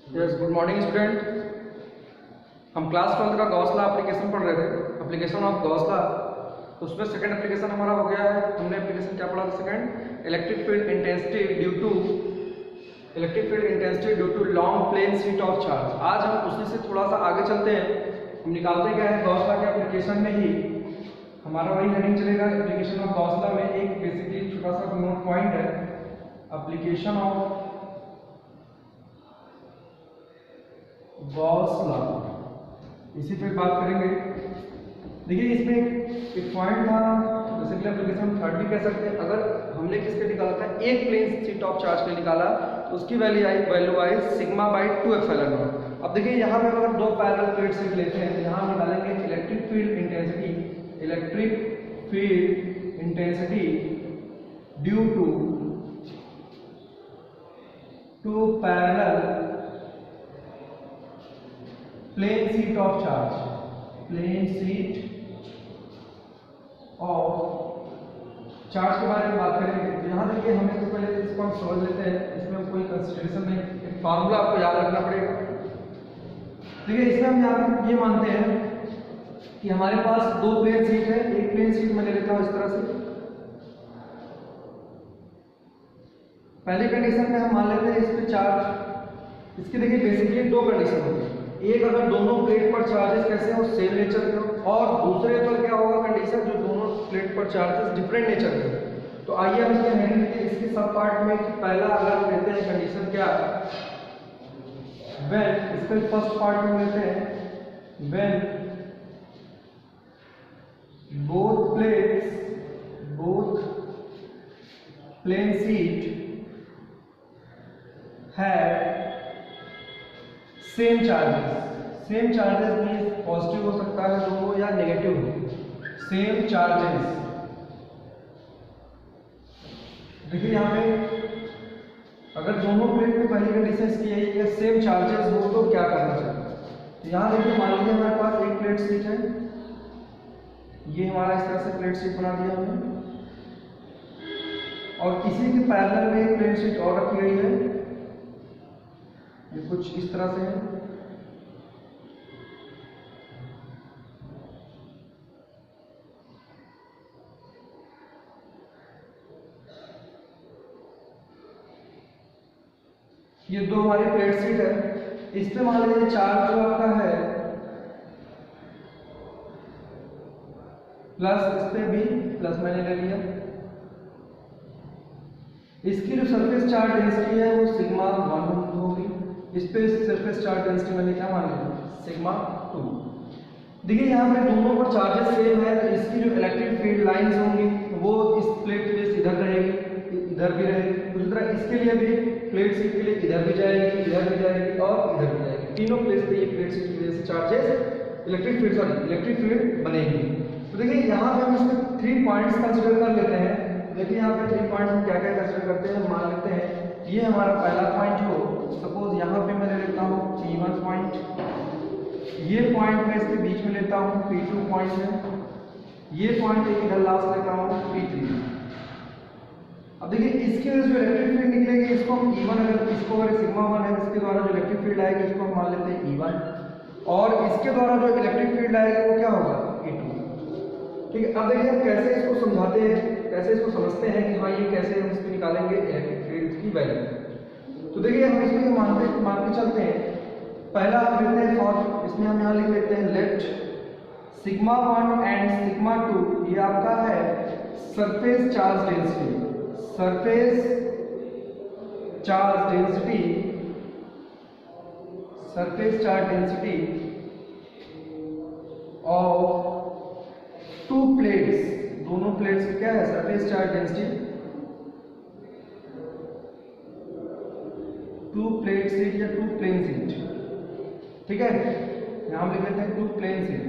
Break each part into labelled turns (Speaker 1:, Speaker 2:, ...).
Speaker 1: Yes, good morning student. हम class 12 का Gauss law application पढ़ रहे थे, एप्लीकेशन ऑफ गॉस लॉ। उसमें सेकंड एप्लीकेशन हमारा हो गया है। हमने एप्लीकेशन क्या पढ़ा था? Second, electric field intensity due to long plane sheet of charge. आज हम उसी से थोड़ा सा आगे चलते हैं। हम निकालते क्या है, गॉस लॉ के एप्लीकेशन में ही हमारा वही हेडिंग चलेगा। एप्लीकेशन ऑफ गॉस लॉ में एक बेसिकली छोटा सा नोट पॉइंट है, एप्लीकेशन ऑफ गॉस लॉ, इसी पे बात करेंगे। देखिए इसमें एक पॉइंट था, जैसे कि एप्लीकेशन थर्ड भी कह सकते हैं। अगर हमने किसके निकाला था, एक प्लेन शीट ऑफ चार्ज के निकाला, तो उसकी value I sigma by 2 epsilon not. अब देखिए यहाँ पे अगर दो पैरेलल प्लेट शीट लेते हैं तो यहाँ निकालेंगे electric field intensity due to two parallel plane sheet of charge के बारे में बात करेंगे। तो यहाँ देखिए हमें तो पहले इसको हम समझ लेते हैं, इसमें कोई कंसिडरेशन नहीं, एक फार्मूला आपको याद रखना पड़ेगा। देखिए इसमें हम यहाँ ये मानते हैं कि हमारे पास दो प्लेन शीट है। एक प्लेन शीट मैं ले लेता हूँ इस तरह से। पहली कंडीशन में हम मान लेते हैं इस पे चार्ज। इसकी देखिए बेसिकली दो कंडीशन होती है। एक, अगर दोनों प्लेट पर चार्जेस कैसे हो, सेम नेचर के हो, और दूसरे पर क्या होगा कंडीशन, जो दोनों प्लेट पर चार्जेस डिफरेंट नेचर के हो। तो आइए हम इसमें हेडिंग देते हैं इसके सब पार्ट में कि पहला अगर हम लेते हैं कंडीशन क्या, व्हेन, इसके फर्स्ट पार्ट में लेते हैं when both plane sheet have same charges means positive हो सकता है दोनों या नेगेटिव हो। सेम चार्जेस, देखिए यहाँ पे अगर दोनों प्लेट में पहली कंडीशन की है कि सेम चार्जेस हो तो क्या करना चाहिए। तो यहाँ देखिए मान लीजिए हमारे पास एक प्लेट शीट है, ये हमारा इस तरह से प्लेट शीट बना दिया हमने, और इसी के पैरेलल में एक प्लेन शीट और रखी गई है, ये कुछ इस तरह से है। ये दो हमारी प्लेट शीट है। इस पे मान लीजिए चार्ज जो आपका है प्लस, इस पे भी प्लस मैंने ले लिया। इसकी जो सरफेस चार्ज डेंसिटी है वो सिग्मा 1 होगी। इस पे सरफेस चार्ज डेंसिटी मैंने क्या मान लिया, सिग्मा 2। देखिए यहाँ पे दोनों पर चार्जेस सेम है, तो इसकी जो इलेक्ट्रिक फील्ड लाइंस होंगी वो इस प्लेट के लिए इधर रहेगी, इधर भी रहेगी। उसी तरह इसके लिए भी प्लेट शीट के लिए इधर भी जाएगी, इधर भी जाएगी और इधर भी जाएगी। तीनों प्लेस पे ये प्लेट शीट की वजह से चार्जेस इलेक्ट्रिक फील्ड बनेगी। तो देखिए यहाँ पे हम इसमें 3 पॉइंट्स कंसिडर कर लेते हैं। देखिए यहाँ पे 3 पॉइंट्स हम क्या क्या कंसिडर करते हैं। मान लेते हैं ये हमारा पहला पॉइंट हो, सपोज यहाँ पे मैं ले लेता हूँ P1 पॉइंट, ये पॉइंट मैं इसके बीच में लेता हूँ P2 पॉइंट है, ये पॉइंट एक इधर लास्ट लेता हूँ P3। अब देखिए इसके जो इलेक्ट्रिक फील्ड निकलेगी इसको हम E1, अगर इसको अगर सिग्मा 1 है इसके द्वारा जो इलेक्ट्रिक फील्ड आएगी इसको हम मान लेते हैं E1, और इसके द्वारा जो इलेक्ट्रिक फील्ड आएगी वो क्या होगा, E2। ठीक है, अब देखिए हम कैसे इसको समझाते हैं, कैसे इसको समझते हैं कि हाँ ये कैसे हम इसको निकालेंगे इलेक्ट्रिक फील्ड की वैल्यू। तो देखिए हम इसमें मान के चलते हैं। पहला हम लेते हैं फॉर, इसमें हम यहाँ लिख लेते हैं लेट सिग्मा 1 एंड सिग्मा 2 ये आपका है surface charge density of two plates, दोनों प्लेट्स में क्या है, surface charge density, two plate sheet या टू प्लेन शीट। ठीक है, यहां लिख लेते हैं टू प्लेन शीट।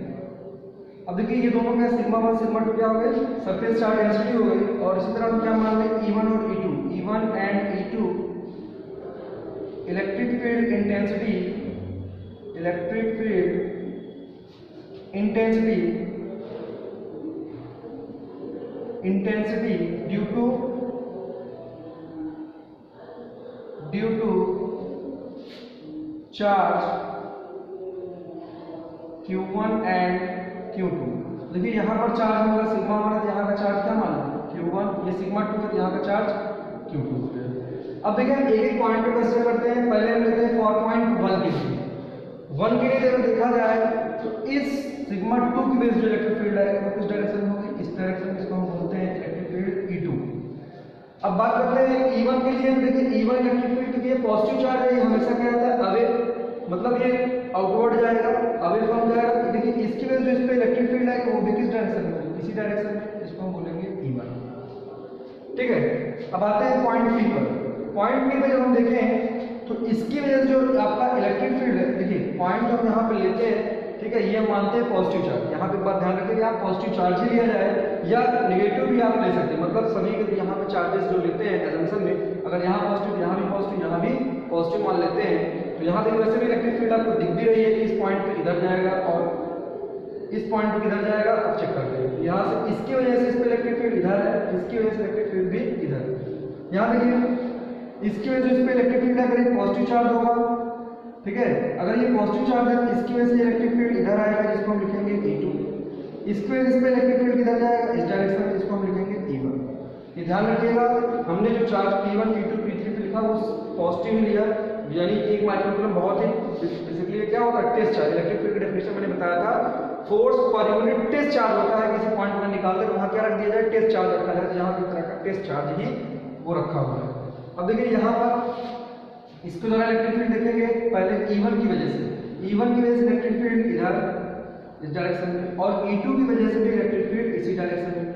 Speaker 1: अब देखिए ये दोनों क्या, सिग्मा 1 सिग्मा 2 क्या हो गए, सरफेस चार्ज डेंसिटी हो गई। और इसी तरह हम क्या मान लें, E1 और E1 and E2 electric field intensity due to charge Q1 and Q2। देखिए यहाँ पर चार्ज होगा सिग्मा 1 है, यहाँ का चार्ज क्या मान लो Q1, ये सिग्मा 2 है, यहाँ का चार्ज Q2। अब देखिए हम एक एक पॉइंट पे कंसीडर करते हैं। पहले हम लेते हैं फॉर पॉइंट 1 के लिए। 1 के लिए अगर देखा जाए तो इस सिग्मा 2 की बेस जो इलेक्ट्रिक फील्ड है वो किस डायरेक्शन में होगी, इस डायरेक्शन में, इसको हम बोलते हैं इलेक्ट्रिक फील्ड E2। अब बात करते हैं E1 के लिए। देखिए E1 इलेक्ट्रिक फील्ड के लिए पॉजिटिव चार्ज है, ये हमेशा क्या होता है अवे, मतलब ये आउटवर्ड जाएगा, अवे फ्रॉम जाएगा। देखिए इसकी वजह से इस पे इलेक्ट्रिक फील्ड है वो भी किस डायरेक्शन में, इसी डायरेक्शन में, इसको हम बोलेंगे E1। ठीक है, अब आते हैं पॉइंट P पर। पॉइंट P पे जब हम देखें तो इसकी वजह से जो आपका इलेक्ट्रिक फील्ड है, देखिए पॉइंट जो हम यहाँ पे लेते हैं, ठीक है, ये हम मानते हैं पॉजिटिव चार्ज। यहाँ पे एक बात ध्यान रखिए, आप पॉजिटिव चार्ज ही लिया जाए या नेगेटिव भी आप ले सकते हैं, मतलब सभी के यहाँ पे चार्जेस जो लेते हैं एजम्पशन में, अगर यहाँ पॉजिटिव, यहाँ भी पॉजिटिव, यहाँ भी पॉजिटिव मान लेते हैं, तो यहाँ देखिए वैसे भी इलेक्ट्रिक फील्ड आपको दिख भी रही है कि इस पॉइंट पे इधर जाएगा और इस पॉइंट पे किधर जाएगा। अब चेक करते हैं, यहाँ से इसकी वजह से इस पे इलेक्ट्रिक फील्ड इधर है, इसकी वजह से इलेक्ट्रिक फील्ड भी इधर। यहाँ देखिए इसकी वजह से इस पे इलेक्ट्रिक फील्ड अगर एक पॉजिटिव चार्ज होगा, ठीक है, अगर ये पॉजिटिव चार्ज है इसकी वजह से इलेक्ट्रिक फील्ड इधर आएगा, जिसको हम लिखेंगे E2। इसकी वजह से इस पे इलेक्ट्रिक फील्ड किधर जाएगा, इस डायरेक्शन में, जिसको हम लिखेंगे E1। ये ध्यान रखिएगा, हमने जो चार्ज P1 P2 P3 पे लिखा वो पॉजिटिव लिया, यानी एक माइक्रोकूलम बहुत ही बेसिकली क्या होता है टेस्ट चार्ज। इलेक्ट्रिक फील्ड की डेफिनेशन मैंने बताया था, force per unit test charge होता है। किसी पॉइंट पर निकालते हैं वहाँ क्या रख दिया जाए, टेस्ट चार्ज रखा जाए, यहाँ की तरह का टेस्ट चार्ज ही वो रखा हुआ है। अब देखिए यहाँ पर इसके द्वारा इलेक्ट्रिक फील्ड देखेंगे पहले E1 की वजह से, E1 की वजह से इलेक्ट्रिक फील्ड इधर इस डायरेक्शन में, और E2 की वजह से भी इलेक्ट्रिक फील्ड इसी डायरेक्शन में।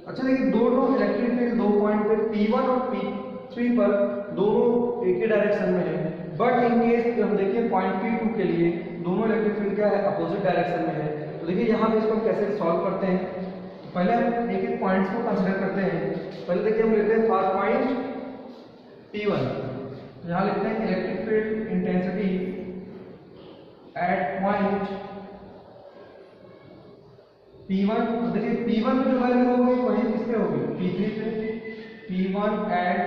Speaker 1: अच्छा देखिए दोनों इलेक्ट्रिक फील्ड दो पॉइंट पे P1 और P3 पर दोनों एक ही डायरेक्शन में है, बट इन केस हम देखिए पॉइंट P2 के लिए दोनों इलेक्ट्रिक फील्ड क्या है, अपोजिट डायरेक्शन में है। तो देखिए यहाँ पे इसको हम कैसे सॉल्व करते हैं, पहले हम एक एक पॉइंट्स को कंसिडर करते हैं। पहले देखिए हम लेते हैं फर्स्ट पॉइंट P1, यहाँ लिखते हैं electric field intensity at point P1। देखिए P1 में जो वैल्यू होगी वही किसपे होगी, P3 पे। P1 एट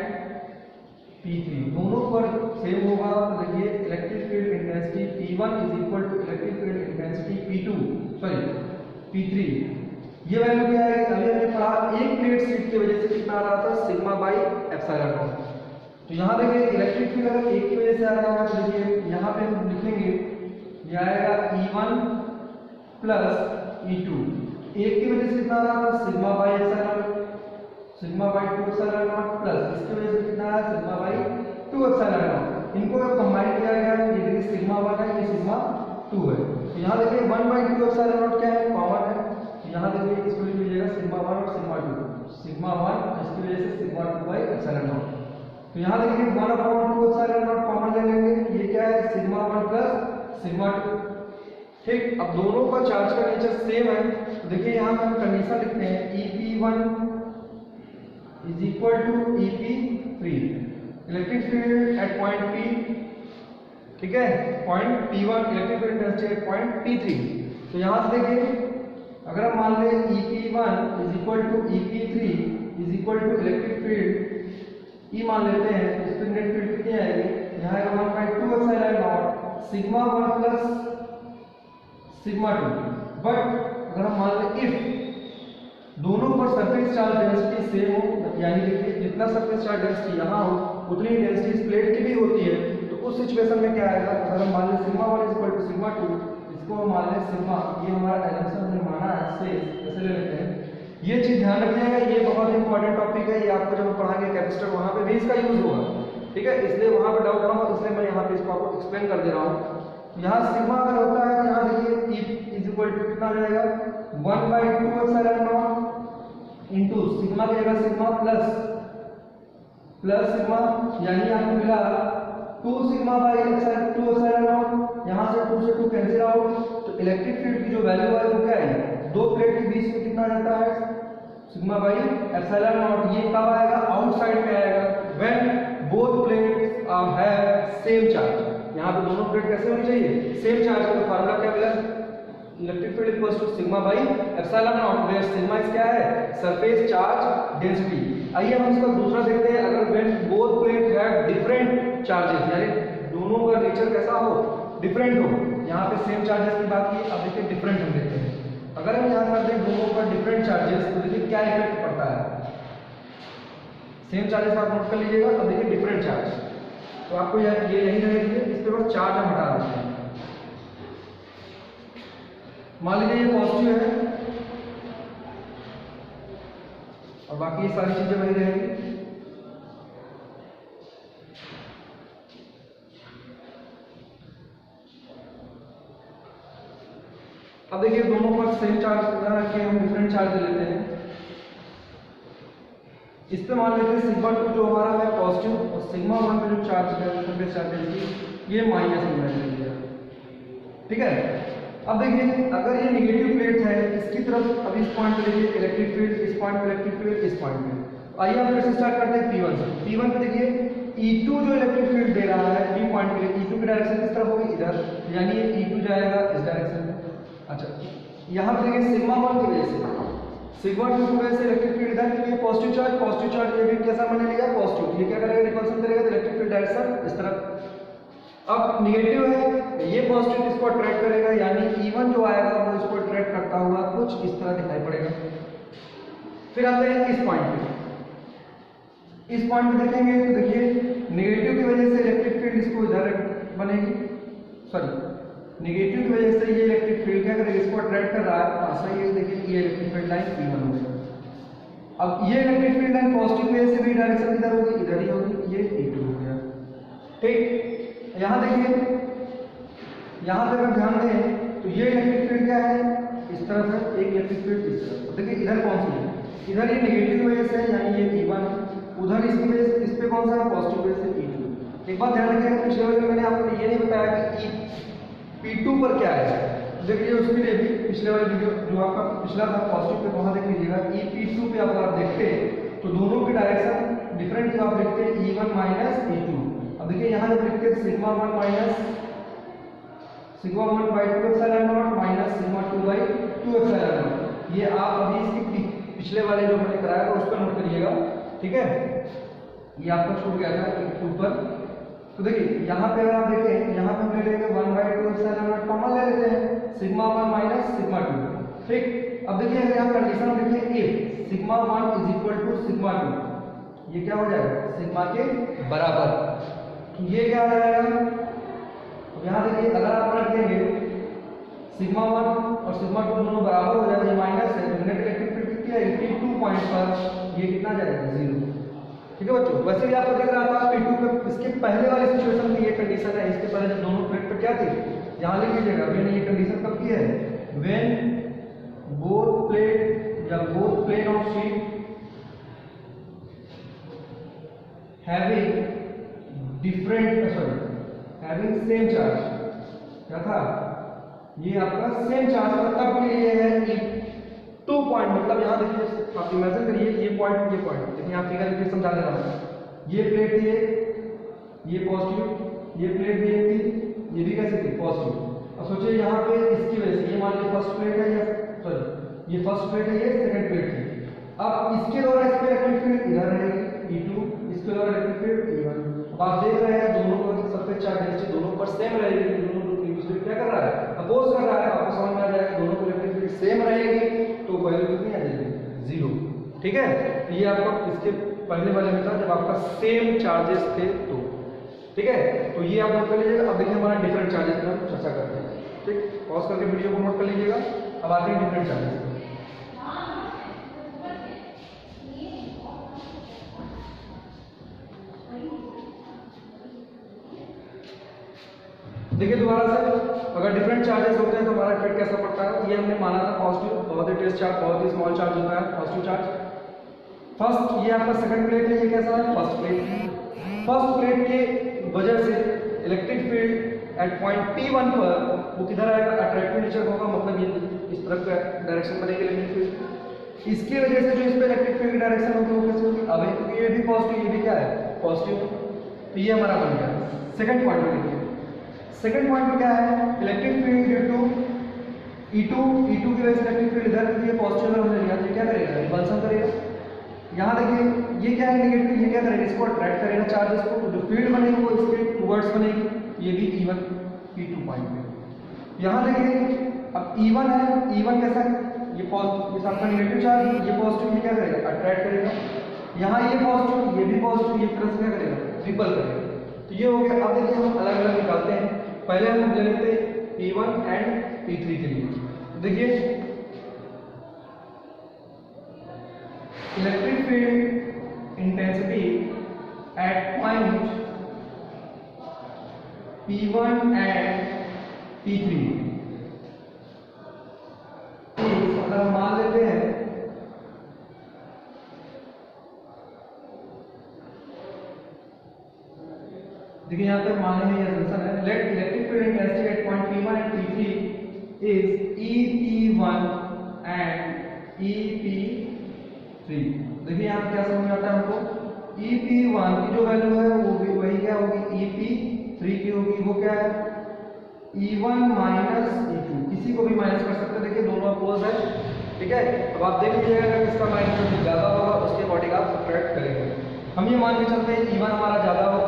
Speaker 1: P3 दोनों पर सेम होगा। तो देखिए electric field intensity P1 is equal to electric field intensity P3। ये वैल्यू क्या है, अभी हमने पढ़ा एक प्लेट शीट की वजह से कितना आ रहा था, सिग्मा बाई एप्सिलॉन नॉट। तो यहाँ देखिए इलेक्ट्रिक फील्ड अगर एक की वजह से आ रहा है तो देखिए यहाँ पे हम लिखेंगे ये आएगा E1 प्लस E2। एक की वजह से कितना आ रहा था, sigma by epsilon, sigma by 2 epsilon not, plus इसकी वजह से कितना है, सिग्मा बाई 2 एप्सिलॉन नॉट। इनको जब कंबाइन किया गया है, ये देखिए सिग्मा 1 है, ये सिग्मा 2 है। तो यहाँ देखिए 1/2 एप्सिलॉन नॉट क्या है, कॉमन है। यहाँ देखिए इसको लिख लीजिएगा सिग्मा 1 और सिग्मा 2, सिग्मा 1 इसकी वजह से सिग्मा 2 बाई एप्सिलॉन नॉट। तो यहाँ देखिए 1/2 एप्सिलॉन नॉट कॉमन ले लेंगे, ये क्या है, सिग्मा 1 प्लस सिग्मा 2। ठीक, अब दोनों का चार्ज का नेचर सेम है, तो देखिए यहाँ हम कंडीशन लिखते हैं EP1 is equal to EP3, electric field at point P, ठीक है, point P1 electric field intensity at point P3। तो यहाँ से देखिए अगर हम मान लें EP1 is equal to EP3 is equal to electric field E मान लेते हैं, तो इस पे नेट फील्ड कितनी आएगी, यहाँ आएगा 1/2 epsilon not sigma 1 plus sigma 2। But अगर हम मान लें इफ दोनों पर सरफेस चार्ज डेंसिटी सेम हो, यानी देखिए जितना सरफेस चार्ज डेंसिटी यहाँ हो उतनी डेंसिटी इस प्लेट की भी होती है, तो उस सिचुएशन में क्या आएगा, अगर हम मान लें sigma 1 is equal to sigma 2, इसको हम मान लें सिग्मा, ये हमारा एजम्पशन हमने माना है, से ऐसे ले लेते हैं। ये चीज ध्यान रखिएगा, ये बहुत इंपॉर्टेंट टॉपिक है, ये आपको जब पढ़ाएंगे कैपेसिटर वहां पे भी इसका यूज होगा, ठीक है, इसलिए वहां पे डाउट ना हो, इसलिए मैं यहाँ पे इसको आपको एक्सप्लेन कर दे रहा हूँ। यहाँ सिग्मा अगर होता है, यहाँ देखिए E इज इक्वल टू कितना जाएगा, 1/2 एप्सिलॉन नॉट इनटू सिग्मा की जगह सिग्मा प्लस सिग्मा, यानी आपको मिला 2 सिग्मा बाई 2 एप्सिलॉन नॉट, यहाँ से 2 से 2 कैंसिल आउट। तो इलेक्ट्रिक फील्ड की जो वैल्यू है वो क्या है, दो प्लेट के बीच में कितना जाता है, सिग्मा बाई एप्सिलॉन नॉट। ये कब आएगा, आउटसाइड में आएगा, when both plates have same charge. यहाँ पे दोनों प्लेट कैसे होनी चाहिए, सेम चार्ज। तो फार्मूला क्या मिला, electric field equals to sigma by epsilon naught, where sigma is क्या है, सरफेस चार्ज डेंसिटी। आइए हम इसका दूसरा देखते हैं, अगर when both plate have different charges, यानी दोनों का नेचर कैसा हो, डिफरेंट हो, यहाँ पे सेम चार्जेस की बात की, अब देखिए डिफरेंट हम देखते हैं। अगर हम यहाँ कर दें दोनों पर डिफरेंट चार्जेस तो देखिए क्या इफेक्ट पड़ता है। सेम चार्जेस आप नोट कर लीजिएगा। अब देखिए डिफरेंट चार्ज, तो आपको ये यही रहेगी, इस पे बस चार्ज हम हटा देते हैं। मान लीजिए ये पॉजिटिव है और बाकी ये सारी चीजें वही रहेंगी। अब देखिए दोनों पर सेम चार्ज रख के हम डिफरेंट चार्ज ले लेते हैं। इस पे मान लेते हैं सिग्मा 2 जो हमारा है पॉजिटिव और सिग्मा 1 पे जो चार्ज है सरफेस चार्ज ये माइनस में ले लिया। ठीक है। अब देखिए अगर ये नेगेटिव प्लेट है इसकी तरफ, अब इस पॉइंट पे देखिए इलेक्ट्रिक फील्ड, इस पॉइंट पे इलेक्ट्रिक फील्ड, इस पॉइंट पे। आइए हम फिर से स्टार्ट करते हैं P1 से। P1 पे देखिए E2 जो इलेक्ट्रिक फील्ड दे रहा है P पॉइंट के लिए, E2 की डायरेक्शन किस तरफ होगी, इधर, यानी ये E2 जाएगा इस डायरेक्शन में। अच्छा, यहाँ पे देखिए सिग्मा 1 की वजह से, सिग्मा 2 की वजह से इलेक्ट्रिक फील्ड इधर क्योंकि पॉजिटिव चार्ज ये भी कैसा मैंने लिया पॉजिटिव, ये क्या करेगा रिपल्सन करेगा तो इलेक्ट्रिक फील्ड डायरेक्शन इस तरफ। अब नेगेटिव है ये पॉजिटिव इसको अट्रैक्ट करेगा, यानी E1 जो आएगा वो इसको अट्रैक्ट करता हुआ कुछ इस तरह दिखाई पड़ेगा। फिर आते हैं इस पॉइंट पे, इस पॉइंट पे देखेंगे तो देखिए नेगेटिव की वजह से इलेक्ट्रिक फील्ड इसको इधर बनेगी, सॉरी नेगेटिव की वजह से ये इलेक्ट्रिक फील्ड क्या करेगा इसको अट्रैक्ट कर रहा है, ऐसा ये देखिए ये इलेक्ट्रिक फील्ड लाइन P1 हो गया। अब ये इलेक्ट्रिक फील्ड लाइन पॉजिटिव की वजह से भी डायरेक्शन इधर होगी, इधर ही होगी, ये E2 हो गया। ठीक, यहाँ देखिए यहाँ पे अगर ध्यान दें तो ये इलेक्ट्रिक फील्ड क्या है इस तरफ है, एक इलेक्ट्रिक फील्ड इस तरफ। देखिए इधर कौन सी है, इधर ये नेगेटिव की वजह से है यानी ये P1, उधर इसकी वजह से इस पे कौन सा है पॉजिटिव की वजह से E2। एक बात ध्यान रखिएगा, पिछले वाले में मैंने आपको ये नहीं बताया कि P2 पर क्या है। देखिए उसके लिए भी पिछले वाले वीडियो जो आपका पिछला था पॉजिटिव पे वहां देख लीजिएगा, P2 पे अगर आप देखते हैं तो दोनों की डायरेक्शन डिफरेंट आप देखते हैं E1 माइनस E2। अब देखिए यहाँ जब लिखते हैं sigma 1 minus sigma 1 by 2 epsilon not minus sigma 2 by 2 epsilon not, ये आप अभी इसके पिछले वाले जो मैंने कराया था उस पर नोट करिएगा। ठीक है, ये आपका छूट गया था ऊपर। तो देखिए यहाँ पे अगर आप देखें यहाँ पे हम ले लेंगे 1 बाई 2 एप्सिलॉन नॉट कॉमन ले लेते हैं, सिग्मा 1 माइनस सिग्मा 2। ठीक, अब देखिए अगर यहाँ कंडीशन लिखिए if sigma 1 is equal to sigma 2, ये क्या हो जाएगा सिग्मा के बराबर, तो ये क्या हो जाएगा। यहाँ देखिए अगर आप रख देंगे सिग्मा 1 और सिग्मा 2 दोनों बराबर हो जाए, माइनस है तो नेट इलेक्ट्रिक फील्ड कितनी आएगी P2 पॉइंट पर, ये कितना जाएगा 0। ठीक है बच्चों, वैसे भी आपको दिख रहा था P2 पे इसके पहले वाली सिचुएशन में ये कंडीशन है, इसके पहले जब दोनों प्लेट पर क्या थी यहाँ लिख लीजिएगा, मैंने ये कंडीशन कब की है, व्हेन बोथ प्लेट या both plane of sheet having different sorry having same charge, क्या था ये आपका सेम चार्ज का तब के लिए है E2 पॉइंट, मतलब यहाँ देखिए आप इमेजिन करिए ये पॉइंट देखिए यहाँ फिगर में समझा दे रहा हूँ, ये प्लेट थी ये पॉजिटिव, ये प्लेट भी एक थी ये भी कैसे थी पॉजिटिव। अब सोचिए यहाँ पे इसकी वजह से ये मान लीजिए फर्स्ट प्लेट है या सॉरी ये फर्स्ट प्लेट है ये सेकंड प्लेट थी, अब इसके द्वारा इस पे इलेक्ट्रिक फील्ड इधर रहेगी E2, इसके द्वारा इलेक्ट्रिक फील्ड E1। अब आप देख रहे हैं दोनों को सरफेस चार्ज डेंसिटी दोनों पर सेम रहेगी, दोनों एक दूसरे क्या कर रहा है अपोज कर रहा है, आपको समझ में आ जाएगा दोनों को इलेक्ट्रिक फील्ड सेम रहेगी तो वैल्यू कितनी आ जाएगी 0। ठीक है, ये आपका इसके पहले वाले में था जब आपका सेम चार्जेस थे तो। ठीक है, तो ये आप नोट कर लीजिएगा। अब देखिए हमारा डिफरेंट चार्जेस पर हम चर्चा करते हैं। ठीक, पॉज करके वीडियो को नोट कर लीजिएगा। अब आते हैं डिफरेंट चार्जेस। देखिए दोबारा से अगर डिफरेंट चार्जेस होते हैं तो हमारा इफेक्ट कैसा पड़ता है, ये हमने माना था पॉजिटिव, बहुत ही टेस्ट चार्ज बहुत ही स्मॉल चार्ज होता है पॉजिटिव चार्ज। फर्स्ट ये आपका सेकंड प्लेट है, ये कैसा है फर्स्ट प्लेट के वजह से electric field at point P1 पर वो किधर आएगा अट्रैक्टिव नेचर होगा, मतलब ये इस तरफ का डायरेक्शन बनेगी इलेक्ट्रिक फील्ड, इसकी वजह से जो इस पे इलेक्ट्रिक फील्ड की डायरेक्शन होगी वो कैसे होगी, अब क्योंकि ये भी पॉजिटिव ये भी क्या है पॉजिटिव, तो ये हमारा बन गया सेकंड पॉइंट में। देखिए सेकंड पॉइंट में क्या है electric field due to E2 की वजह से इलेक्ट्रिक फील्ड इधर की है पॉजिटिव होने लगा, तो क्या करेगा रिपल्सन करेगा। यहाँ देखिए ये क्या है नेगेटिव, ये क्या करेगा इसको अट्रैक्ट करेगा चार्जेस को, तो जो फील्ड बनेगी वो इसके टुवर्ड्स बनेगी, ये भी E1। P2 पॉइंट पे। यहाँ देखिए अब E1 है, E1 कैसा है, ये पॉजिटिव, ये आपका नेगेटिव चार्ज, ये पॉजिटिव, ये क्या करेगा, अट्रैक्ट करेगा। यहाँ ये पॉजिटिव, ये भी पॉजिटिव, ये प्लस क्या करेगा, रिपल करेगा। तो ये हो गया। अब देखिए हम अलग अलग निकालते हैं। पहले हम ले लेते हैं P1 एंड P3 के लिए। तो देखिए electric field intensity at point P1 and P3, अगर हम मान लेते हैं देखिए यहाँ पे मान लेंगे ये असम्पशन है, let electric field intensity at point P1 and P3 is EP1 and EP3। देखिए यहाँ पे क्या समझ आता है हमको, EP1 की जो वैल्यू है वो भी वही क्या होगी, EP3 की होगी, वो क्या है E1 माइनस E2, किसी को भी माइनस कर सकते हैं, देखिए दोनों अपोज है, ठीक है। अब आप देख लीजिएगा अगर किसका माइनस ज़्यादा होगा उसके अकॉर्डिंग आप सब्ट्रैक्ट करेंगे। हम ये मान के चलते हैं E1 हमारा ज़्यादा हो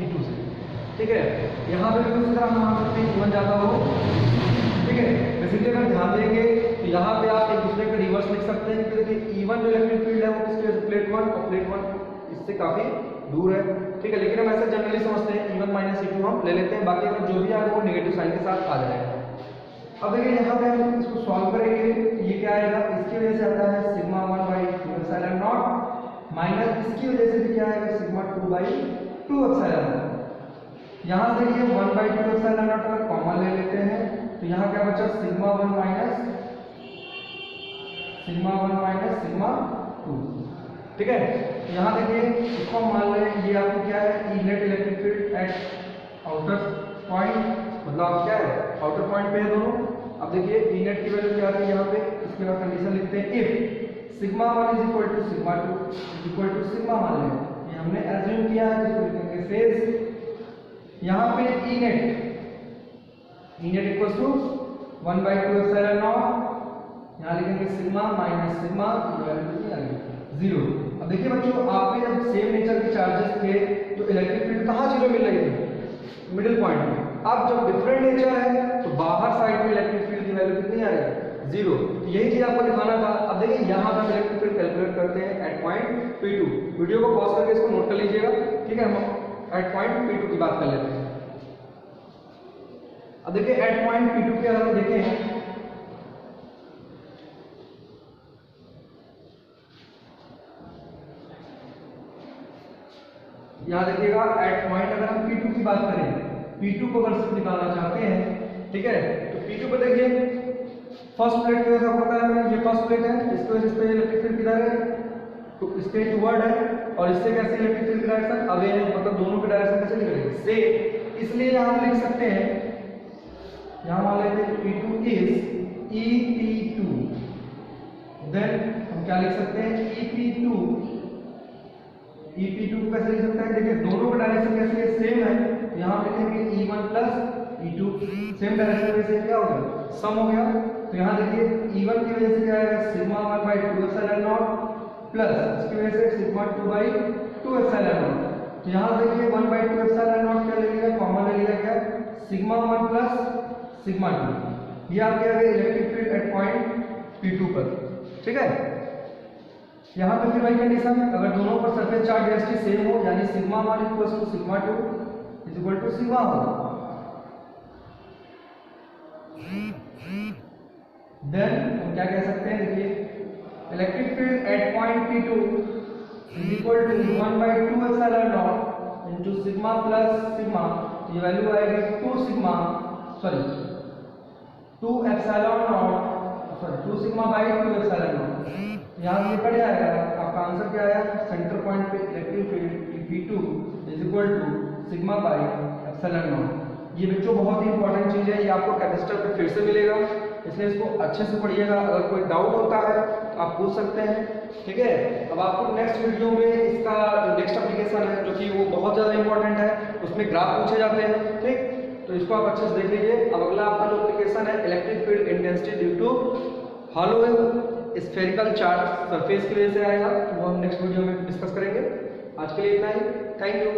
Speaker 1: E2 से, ठीक है। यहाँ पे भी उसी तरह हम मान सकते हैं E1 ज़्यादा हो, ठीक है। बेसिकली अगर ध्यान देंगे तो यहाँ पे आप एक दूसरे का रिवर्स लिख सकते हैं, क्योंकि देखिए E1 जो इलेक्ट्रिक फील्ड है वो किसके, प्लेट 1, और प्लेट 1 इससे काफ़ी दूर है, ठीक है। लेकिन हम ऐसा जनरली समझते हैं E1 माइनस E2 हम ले लेते हैं, बाकी अगर जो भी आएगा वो नेगेटिव साइन के साथ आ जाएगा। अब देखिए यहाँ पे हम इसको सॉल्व करेंगे, ये क्या आएगा, इसकी वजह से आता है सिग्मा 1/2 एप्सिलॉन नॉट, माइनस इसकी वजह से भी क्या आएगा सिग्मा 2/2 एप्सिलॉन नॉट। यहाँ से ये 1/2 एप्सिलॉन नॉट अगर कॉमन ले लेते हैं तो यहाँ क्या बचा, सिग्मा 1 माइनस सिग्मा 2, ठीक है। यहाँ देखिए इसको हम मान लें ये आपको क्या है, E net electric field at outer point, मतलब आप क्या है आउटर पॉइंट पे है दोनों। अब देखिए ई नेट की वैल्यू क्या आ रही है यहाँ पे, इसके बाद कंडीशन लिखते हैं if sigma 1 is equal to sigma 2 is equal to sigma, मान लें ये हमने एज्यूम किया है, इसको लिखेंगे फेज। यहाँ पे E net equal to 1/2 epsilon naught, यहाँ लिखेंगे सिग्मा माइनस सिग्मा, वैल्यू कितनी आ गई 0। अब देखिए बच्चों आपने जब सेम नेचर के चार्जेस थे तो इलेक्ट्रिक फील्ड कहाँ 0 मिल रही थी, मिडिल पॉइंट में। अब जब डिफरेंट नेचर है तो बाहर साइड में इलेक्ट्रिक फील्ड की वैल्यू कितनी आ रही है 0। यही चीज आपको दिखाना था। अब देखिए यहाँ पे हम इलेक्ट्रिक फील्ड कैलकुलेट करते हैं एट पॉइंट P2। वीडियो को पॉज करके इसको नोट कर लीजिएगा, ठीक है। हम एट पॉइंट P2 की बात कर लेते हैं। अब देखिए एट पॉइंट P2 के अगर हम देखें, यहाँ देखिएगा एट पॉइंट अगर हम P2 की बात करें, P2 को अगर सिर्फ निकालना चाहते हैं, ठीक है, तो P2 पे देखिए फर्स्ट प्लेट पे ऐसा पता है, ये फर्स्ट प्लेट है, इसके वजह से इलेक्ट्रिक फील्ड किधर है, तो इसके टुवर्ड है, और इससे कैसे इलेक्ट्रिक फील्ड की डायरेक्शन अवे है, मतलब दोनों की डायरेक्शन कैसे निकलेगी से। इसलिए यहाँ हम लिख सकते हैं, यहाँ मान लेते हैं P2 इज EP2, देन हम क्या लिख सकते हैं EP2 को कैसे लिख सकते हैं, देखिए दोनों का डायरेक्शन कैसे है, सेम है। यहाँ लिखेंगे E1 plus E2, same direction में से क्या हो गया, सम हो गया। तो यहाँ देखिए E1 की वजह से क्या आएगा सिग्मा 1/2 एप्सिलॉन नॉट प्लस इसकी वजह से सिग्मा 2/2 एप्सिलॉन नॉट। तो यहाँ देखिए 1/2 एप्सिलॉन नॉट क्या ले लिया, कॉमन ले लिया गया, सिग्मा 1 प्लस सिग्मा 2। ये आपके आ गए electric field at point P2 पर, ठीक है। यहाँ पे फिर वही कंडीशन, अगर दोनों पर सरफेस चार्ज डेंसिटी सेम हो, यानी sigma 1 equal to sigma 2 is equal to sigma हो, देन हम क्या कह सकते हैं, देखिए electric field at point P2 is equal to 1/2 epsilon naught into sigma plus sigma, ये वैल्यू आएगी 2 epsilon naught, sorry 2 sigma by 2 epsilon naught. यहाँ से कट जाएगा, आपका आंसर क्या आया, सेंटर पॉइंट पे electric field P2 is equal to sigma by epsilon not. ये बच्चों बहुत ही इंपॉर्टेंट चीज है, ये आपको कैपेसिटर पे फिर से मिलेगा, इसलिए इसको अच्छे से पढ़िएगा। अगर कोई डाउट होता है तो आप पूछ सकते हैं, ठीक है। अब आपको नेक्स्ट वीडियो में इसका नेक्स्ट एप्लीकेशन है जो कि वो बहुत ज़्यादा इंपॉर्टेंट है, उसमें ग्राफ पूछे जाते हैं, ठीक। तो इसको आप अच्छे से देख लीजिए। अब अगला आपका जो एप्लीकेशन है electric field intensity due to hollow spherical charge surface की वजह से आएगा, तो वो हम नेक्स्ट वीडियो में डिस्कस करेंगे। आज के लिए इतना ही, थैंक यू।